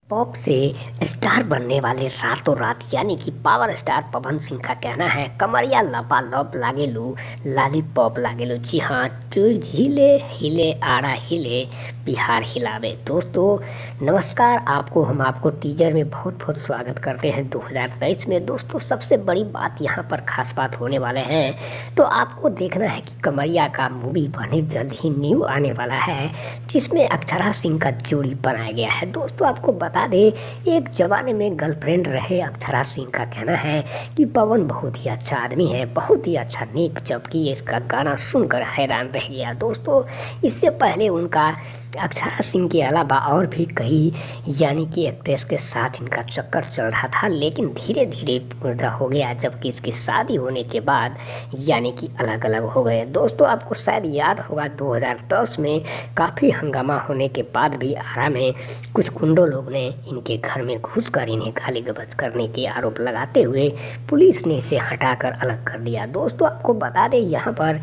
Pop से star बनने वाले रातों रात यानी कि पावर स्टार पवन सिंह का कहना है कमरिया लपालप लागेलू लॉलीपॉप लागेलू। जी हाँ, जो झीले हिले आड़ा हिले बिहार हिलावे। दोस्तों नमस्कार, हम आपको टीजर में बहुत बहुत स्वागत करते हैं 2023 में। दोस्तों सबसे बड़ी बात यहाँ पर खास बात होने वाले हैं, तो आपको देखना है कि कमरिया का मूवी बने जल्द ही न्यू आने वाला है, जिसमें अक्षरा सिंह का जोड़ी बनाया गया है। दोस्तों आपको बता दे, एक जमाने में गर्लफ्रेंड रहे अक्षरा सिंह का कहना है कि पवन बहुत ही अच्छा आदमी है, बहुत ही अच्छा नेक, जबकि इसका गाना सुनकर हैरान रह गया। दोस्तों इससे पहले उनका अक्षरा सिंह के अलावा और भी कई यानी कि एक्ट्रेस के साथ इनका चक्कर चल रहा था, लेकिन धीरे धीरे पूरा हो गया, जबकि इसकी शादी होने के बाद यानी कि अलग अलग हो गए। दोस्तों आपको शायद याद होगा 2010 में काफ़ी हंगामा होने के बाद भी आरा में कुछ गुंडों लोग ने इनके घर में घुसकर इन्हें गाली गलौज करने के आरोप लगाते हुए पुलिस ने इसे हटाकर अलग कर दिया। दोस्तों आपको बता दें, यहाँ पर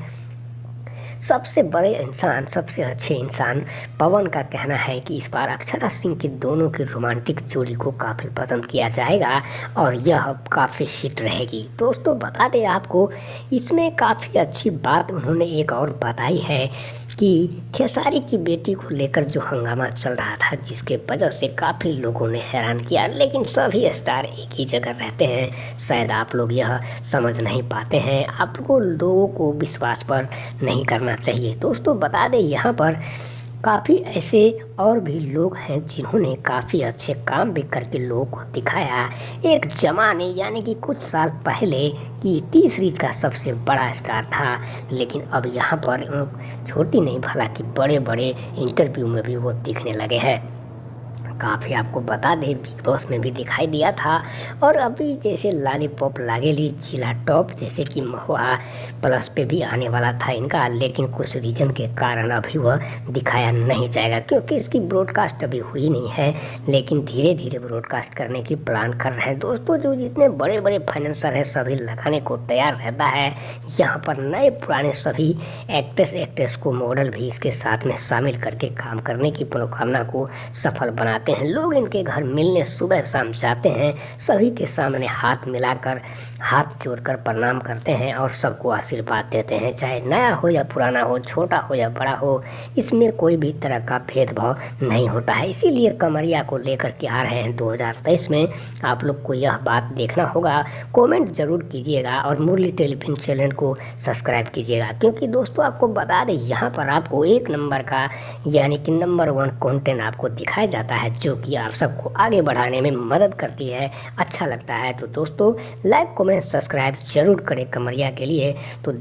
सबसे बड़े इंसान, सबसे अच्छे इंसान पवन का कहना है कि इस बार अक्षरा सिंह की दोनों की रोमांटिक जोड़ी को काफ़ी पसंद किया जाएगा और यह काफ़ी हिट रहेगी। दोस्तों बता दें आपको, इसमें काफ़ी अच्छी बात उन्होंने एक और बताई है कि खेसारी की बेटी को लेकर जो हंगामा चल रहा था, जिसके वजह से काफ़ी लोगों ने हैरान किया, लेकिन सभी स्टार एक ही जगह रहते हैं। शायद आप लोग यह समझ नहीं पाते हैं, आपको लोगों को विश्वास पर नहीं करना चाहिए। दोस्तों बता दें, यहाँ पर काफ़ी ऐसे और भी लोग हैं जिन्होंने काफ़ी अच्छे काम भी करके लोगों को दिखाया। एक जमाने यानी कि कुछ साल पहले कि तीसरी का सबसे बड़ा स्टार था, लेकिन अब यहाँ पर छोटी नहीं भला कि बड़े बड़े इंटरव्यू में भी वो दिखने लगे हैं। काफ़ी आपको बता दें, बिग बॉस में भी दिखाई दिया था, और अभी जैसे लॉलीपॉप लागेली जिला टॉप जैसे कि महुआ प्लस पे भी आने वाला था इनका, लेकिन कुछ रीजन के कारण अभी वह दिखाया नहीं जाएगा, क्योंकि इसकी ब्रॉडकास्ट अभी हुई नहीं है, लेकिन धीरे धीरे ब्रॉडकास्ट करने की प्लान कर रहे हैं। दोस्तों जो जितने बड़े बड़े फाइनेंसर हैं सभी लगाने को तैयार रहता है। यहाँ पर नए पुराने सभी एक्ट्रेस को मॉडल भी इसके साथ में शामिल करके काम करने की मनोकामना को सफल बनाते हैं। लोग इनके घर मिलने सुबह शाम जाते हैं, सभी के सामने हाथ मिलाकर हाथ जोड़कर प्रणाम करते हैं और सबको आशीर्वाद देते हैं, चाहे नया हो या पुराना हो, छोटा हो या बड़ा हो, इसमें कोई भी तरह का भेदभाव नहीं होता है। इसीलिए कमरिया को लेकर के आ रहे हैं 2023 में। आप लोग को यह बात देखना होगा, कमेंट जरूर कीजिएगा और मुरली टेलीविजन चैनल को सब्सक्राइब कीजिएगा, क्योंकि दोस्तों आपको बता दें, यहाँ पर आपको एक नंबर का यानी कि नंबर 1 कंटेंट आपको दिखाया जाता है, जो कि आप सबको आगे बढ़ाने में मदद करती है, अच्छा लगता है। तो दोस्तों लाइक कमेंट सब्सक्राइब जरूर करें कमरिया के लिए। तो